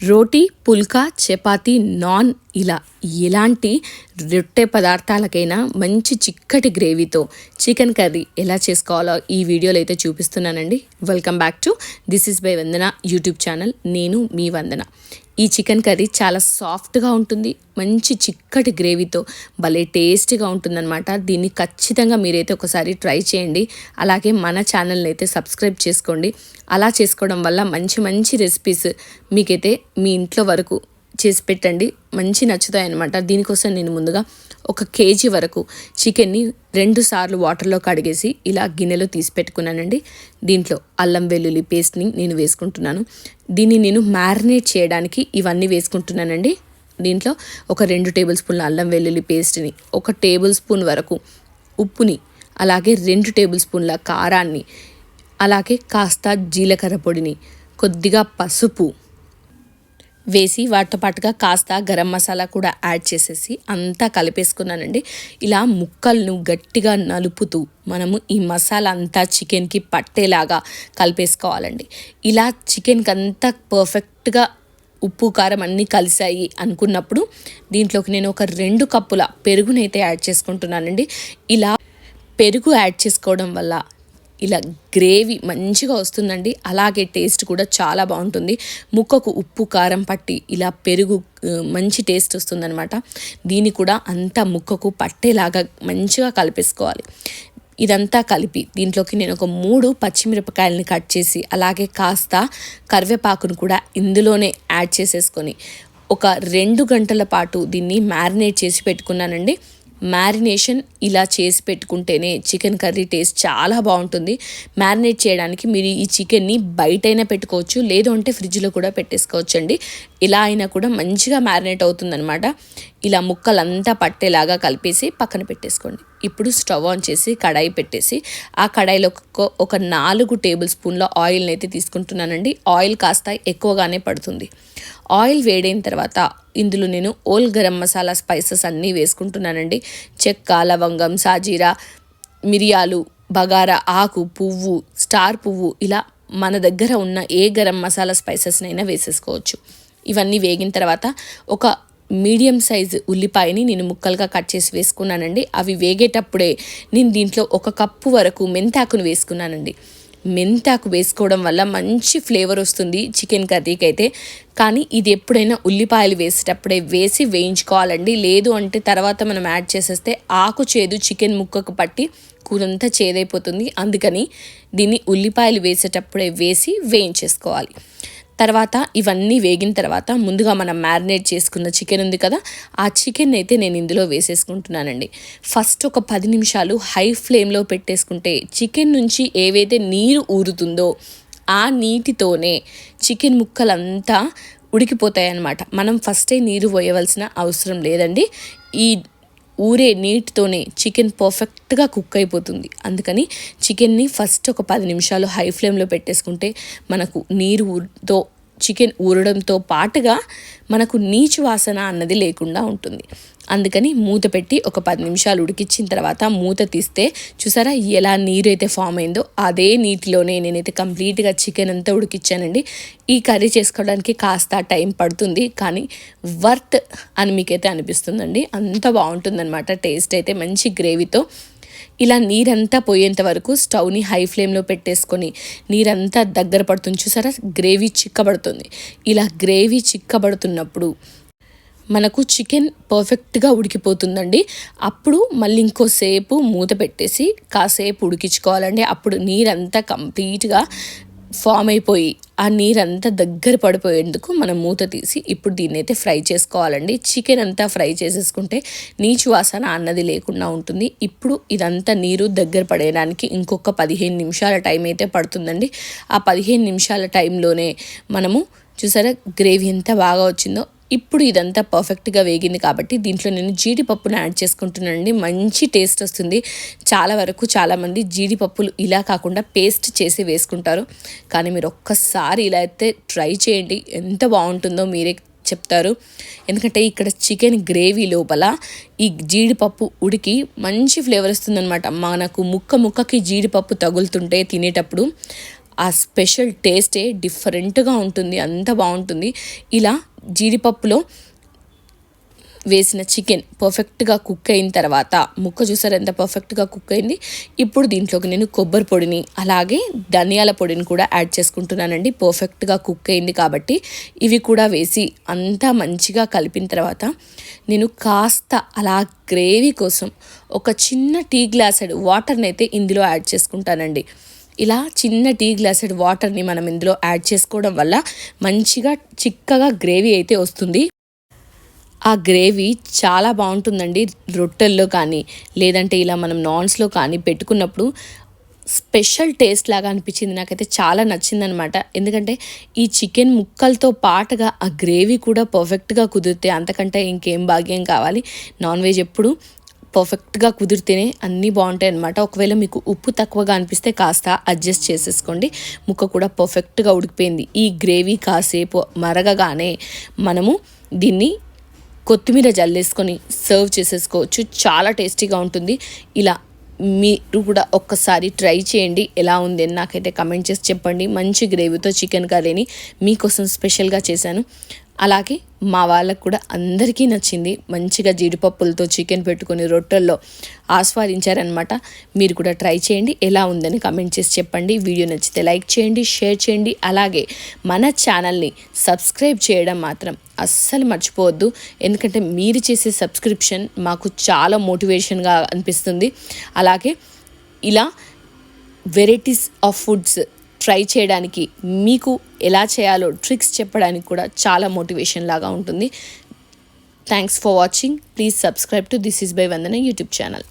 రోటీ, పుల్కా, chapati, non ఇలా ఎలాంటి రొట్టె పదార్థాలకైనా మంచి చిక్కటి గ్రేవీతో చికెన్ కర్రీ ఎలా చేసుకోవాలో ఈ వీడియోలో అయితే చూపిస్తున్నానండి. Welcome back to this is by Vandana YouTube channel. నేను మీ వందన. ఈ చికెన్ కర్రీ చాలా సాఫ్ట్గా ఉంటుంది, మంచి చిక్కటి గ్రేవీతో భలే టేస్టీగా ఉంటుందన్నమాట. దీన్ని ఖచ్చితంగా మీరైతే ఒకసారి ట్రై చేయండి. అలాగే మన ఛానల్ని అయితే సబ్స్క్రైబ్ చేసుకోండి. అలా చేసుకోవడం వల్ల మంచి మంచి రెసిపీస్ మీకైతే మీ ఇంట్లో వరకు చేసి పెట్టండి, మంచి నచ్చుతాయి అన్నమాట. దీనికోసం నేను ముందుగా 1 కేజీ వరకు చికెన్ని 2 సార్లు వాటర్లో కడిగేసి ఇలా గిన్నెలో తీసి పెట్టుకున్నానండి. దీంట్లో అల్లం వెల్లుల్లి పేస్ట్ని నేను వేసుకుంటున్నాను. దీన్ని నేను మ్యారినేట్ చేయడానికి ఇవన్నీ వేసుకుంటున్నానండి. దీంట్లో ఒక 2 టేబుల్ స్పూన్ల అల్లం వెల్లుల్లి పేస్ట్ని, 1 టేబుల్ స్పూన్ వరకు ఉప్పుని, అలాగే 2 టేబుల్ స్పూన్ల కారాన్ని, అలాగే కాస్త జీలకర్ర పొడిని, కొద్దిగా పసుపు వేసి వాటితో పాటుగా కాస్త గరం మసాలా కూడా యాడ్ చేసేసి అంతా కలిపేసుకున్నానండి. ఇలా ముక్కలను గట్టిగా నలుపుతూ మనము ఈ మసాలా అంతా చికెన్కి పట్టేలాగా కలిపేసుకోవాలండి. ఇలా చికెన్కి అంతా పర్ఫెక్ట్గా ఉప్పు కారం అన్నీ కలిసాయి అనుకున్నప్పుడు దీంట్లోకి నేను ఒక 2 కప్పుల పెరుగునైతే యాడ్ చేసుకుంటున్నానండి. ఇలా పెరుగు యాడ్ చేసుకోవడం వల్ల ఇలా గ్రేవీ మంచిగా వస్తుందండి. అలాగే టేస్ట్ కూడా చాలా బాగుంటుంది. ముక్కకు ఉప్పు కారం పట్టి ఇలా పెరుగు మంచి టేస్ట్ వస్తుందన్నమాట. దీన్ని కూడా అంతా ముక్కకు పట్టేలాగా మంచిగా కలిపేసుకోవాలి. ఇదంతా కలిపి దీంట్లోకి నేను ఒక 3 పచ్చిమిరపకాయలని కట్ చేసి, అలాగే కాస్త కరివేపాకును కూడా ఇందులోనే యాడ్ చేసేసుకొని ఒక 2 గంటల పాటు దీన్ని మ్యారినేట్ చేసి పెట్టుకున్నానండి. మ్యారినేషన్ ఇలా చేసి పెట్టుకుంటేనే చికెన్ కర్రీ టేస్ట్ చాలా బాగుంటుంది. మ్యారినేట్ చేయడానికి మీరు ఈ చికెన్ని బయటైనా పెట్టుకోవచ్చు, లేదు అంటే ఫ్రిడ్జ్లో కూడా పెట్టేసుకోవచ్చు అండి. ఇలా అయినా కూడా మంచిగా మ్యారినేట్ అవుతుందన్నమాట. ఇలా ముక్కలంతా పట్టేలాగా కలిపేసి పక్కన పెట్టేసుకోండి. ఇప్పుడు స్టవ్ ఆన్ చేసి కడాయి పెట్టేసి ఆ కడాయిలో ఒక 4 టేబుల్ స్పూన్ల ఆయిల్ని అయితే తీసుకుంటున్నానండి. ఆయిల్ కాస్త ఎక్కువగానే పడుతుంది. ఆయిల్ వేడైన తర్వాత ఇందులో నేను ఓల్ గరం మసాలా స్పైసెస్ అన్నీ వేసుకుంటున్నానండి. చెక్క, లవంగం, సాజీరా, మిరియాలు, బగారా ఆకు, పువ్వు, స్టార్ పువ్వు, ఇలా మన దగ్గర ఉన్న ఏ గరం మసాలా స్పైసెస్నైనా వేసేసుకోవచ్చు. ఇవన్నీ వేగిన తర్వాత ఒక మీడియం సైజు ఉల్లిపాయని నేను ముక్కలుగా కట్ చేసి వేసుకున్నానండి. అవి వేగేటప్పుడే నేను దీంట్లో 1 కప్పు వరకు మెంతాకును వేసుకున్నానండి. మెంతాకు వేసుకోవడం వల్ల మంచి ఫ్లేవర్ వస్తుంది చికెన్ కర్రీకి అయితే. కానీ ఇది ఎప్పుడైనా ఉల్లిపాయలు వేసేటప్పుడే వేసి వేయించుకోవాలండి. లేదు అంటే తర్వాత మనం యాడ్ చేసేస్తే ఆకు చేదు చికెన్ ముక్కకు పట్టి కూరంతా చేదైపోతుంది. అందుకని దీన్ని ఉల్లిపాయలు వేసేటప్పుడే వేసి వేయించేసుకోవాలి. తర్వాత ఇవన్నీ వేగిన తర్వాత ముందుగా మనం మ్యారినేట్ చేసుకున్న చికెన్ ఉంది కదా, ఆ చికెన్ అయితే నేను ఇందులో వేసేసుకుంటున్నానండి. ఫస్ట్ ఒక 10 నిమిషాలు హై ఫ్లేమ్లో పెట్టేసుకుంటే చికెన్ నుంచి ఏవైతే నీరు ఊరుతుందో ఆ నీటితోనే చికెన్ ముక్కలంతా ఉడికిపోతాయి అన్నమాట. మనం ఫస్టే నీరు పోయవలసిన అవసరం లేదండి. ఈ ఊరే నీటితోనే చికెన్ పర్ఫెక్ట్గా కుక్ అయిపోతుంది. అందుకని చికెన్ని ఫస్ట్ ఒక 10 నిమిషాలు హై ఫ్లేమ్లో పెట్టేసుకుంటే మనకు నీరుతో చికెన్ ఊరడంతో పాటుగా మనకు నీచు వాసన అన్నది లేకుండా ఉంటుంది. అందుకని మూత పెట్టి ఒక 10 నిమిషాలు ఉడికించిన తర్వాత మూత తీస్తే చూసారా ఎలా నీరు అయితే ఫామ్ అయిందో అదే నీటిలోనే నేనైతే కంప్లీట్గా చికెన్ అంతా ఉడికిచ్చానండి. ఈ కర్రీ చేసుకోవడానికి కాస్త టైం పడుతుంది, కానీ వర్త్ అని మీకైతే అనిపిస్తుందండి. అంత బాగుంటుందన్నమాట టేస్ట్ అయితే మంచి గ్రేవీతో. ఇలా నీరంతా పోయేంత వరకు స్టవ్ని హై ఫ్లేమ్లో పెట్టేసుకొని నీరంతా దగ్గర పడుతుంది. చూసారా గ్రేవీ చిక్కబడుతుంది. ఇలా గ్రేవీ చిక్కబడుతున్నప్పుడు మనకు చికెన్ పర్ఫెక్ట్గా ఉడికిపోతుందండి. అప్పుడు మళ్ళీ ఇంకోసేపు మూత పెట్టేసి కాసేపు ఉడికించుకోవాలండి. అప్పుడు నీరంతా కంప్లీట్గా ఫామ్ అయిపోయి ఆ నీరంతా దగ్గర పడిపోయేందుకు మనం మూత తీసి ఇప్పుడు దీన్ని అయితే ఫ్రై చేసుకోవాలండి. చికెన్ అంతా ఫ్రై చేసేసుకుంటే నీచు వాసన అన్నది లేకుండా ఉంటుంది. ఇప్పుడు ఇదంతా నీరు దగ్గర పడేయడానికి ఇంకొక 15 నిమిషాల టైం అయితే పడుతుందండి. ఆ 15 నిమిషాల టైంలోనే మనము చూసారా గ్రేవీ ఎంత బాగా వచ్చిందో. ఇప్పుడు ఇదంతా పర్ఫెక్ట్గా వేగింది కాబట్టి దీంట్లో నేను జీడిపప్పును యాడ్ చేసుకుంటున్నానండి. మంచి టేస్ట్ వస్తుంది. చాలామంది జీడిపప్పులు ఇలా కాకుండా పేస్ట్ చేసి వేసుకుంటారు. కానీ మీరు ఒక్కసారి ఇలా అయితే ట్రై చేయండి, ఎంత బాగుంటుందో మీరే చెప్తారు. ఎందుకంటే ఇక్కడ చికెన్ గ్రేవీ లోపల ఈ జీడిపప్పు ఉడికి మంచి ఫ్లేవర్ వస్తుందన్నమాట. మనకు ముక్కకి జీడిపప్పు తగులుతుంటే తినేటప్పుడు ఆ స్పెషల్ టేస్టే డిఫరెంట్గా ఉంటుంది, అంత బాగుంటుంది. ఇలా జీడిపప్పులో వేసిన చికెన్ పర్ఫెక్ట్గా కుక్ అయిన తర్వాత ముక్క చూసారు ఎంత పర్ఫెక్ట్గా కుక్ అయింది. ఇప్పుడు దీంట్లోకి నేను కొబ్బరి పొడిని అలాగే ధనియాల పొడిని కూడా యాడ్ చేసుకుంటున్నానండి. పర్ఫెక్ట్గా కుక్ అయింది కాబట్టి ఇవి కూడా వేసి అంతా మంచిగా కలిపిన తర్వాత నేను కాస్త అలా గ్రేవీ కోసం ఒక చిన్న టీ గ్లాసెడ్ వాటర్ని అయితే ఇందులో యాడ్ చేసుకుంటానండి. ఇలా చిన్న టీ గ్లాసెడ్ వాటర్ని మనం ఇందులో యాడ్ చేసుకోవడం వల్ల మంచిగా చిక్కగా గ్రేవీ అయితే వస్తుంది. ఆ గ్రేవీ చాలా బాగుంటుందండి. రొట్టెల్లో కానీ లేదంటే ఇలా మనం నాన్స్లో కానీ పెట్టుకున్నప్పుడు స్పెషల్ టేస్ట్ లాగా అనిపించింది. నాకైతే చాలా నచ్చిందనమాట. ఎందుకంటే ఈ చికెన్ ముక్కలతో పాటుగా ఆ గ్రేవీ కూడా పర్ఫెక్ట్గా కుదిరితే అంతకంటే ఇంకేం భాగ్యం కావాలి. నాన్ వెజ్ ఎప్పుడు పర్ఫెక్ట్గా కుదిరితేనే అన్నీ బాగుంటాయి అన్నమాట. ఒకవేళ మీకు ఉప్పు తక్కువగా అనిపిస్తే కాస్త అడ్జస్ట్ చేసేసుకోండి. ముక్క కూడా పర్ఫెక్ట్గా ఉడికిపోయింది. ఈ గ్రేవీ కాసేపు మరగగానే మనము దీన్ని కొత్తిమీర జల్లేసుకొని సర్వ్ చేసేసుకోవచ్చు. చాలా టేస్టీగా ఉంటుంది. ఇలా మీరు కూడా ఒక్కసారి ట్రై చేయండి, ఎలా ఉంది అని నాకైతే కమెంట్ చేసి చెప్పండి. మంచి గ్రేవీతో చికెన్ కర్రీని మీకోసం స్పెషల్గా చేశాను. అలాగే మా వాళ్ళకు కూడా అందరికీ నచ్చింది. మంచిగా జీడిపప్పులతో చికెన్ పెట్టుకొని రొట్టెల్లో ఆస్వాదించారనమాట. మీరు కూడా ట్రై చేయండి, ఎలా ఉందని కమెంట్ చేసి చెప్పండి. వీడియో నచ్చితే లైక్ చేయండి, షేర్ చేయండి. అలాగే మన ఛానల్ని సబ్స్క్రైబ్ చేయడం మాత్రం అస్సలు మర్చిపోవద్దు. ఎందుకంటే మీరు చేసే సబ్స్క్రిప్షన్ మాకు చాలా మోటివేషన్గా అనిపిస్తుంది. అలాగే ఇలా వెరైటీస్ ఆఫ్ ఫుడ్స్ ట్రై చేయడానికి, మీకు ఎలా చేయాలో ట్రిక్స్ చెప్పడానికి కూడా చాలా మోటివేషన్ లాగా ఉంటుంది. Thanks for watching. Please subscribe to this is by Vandana YouTube channel.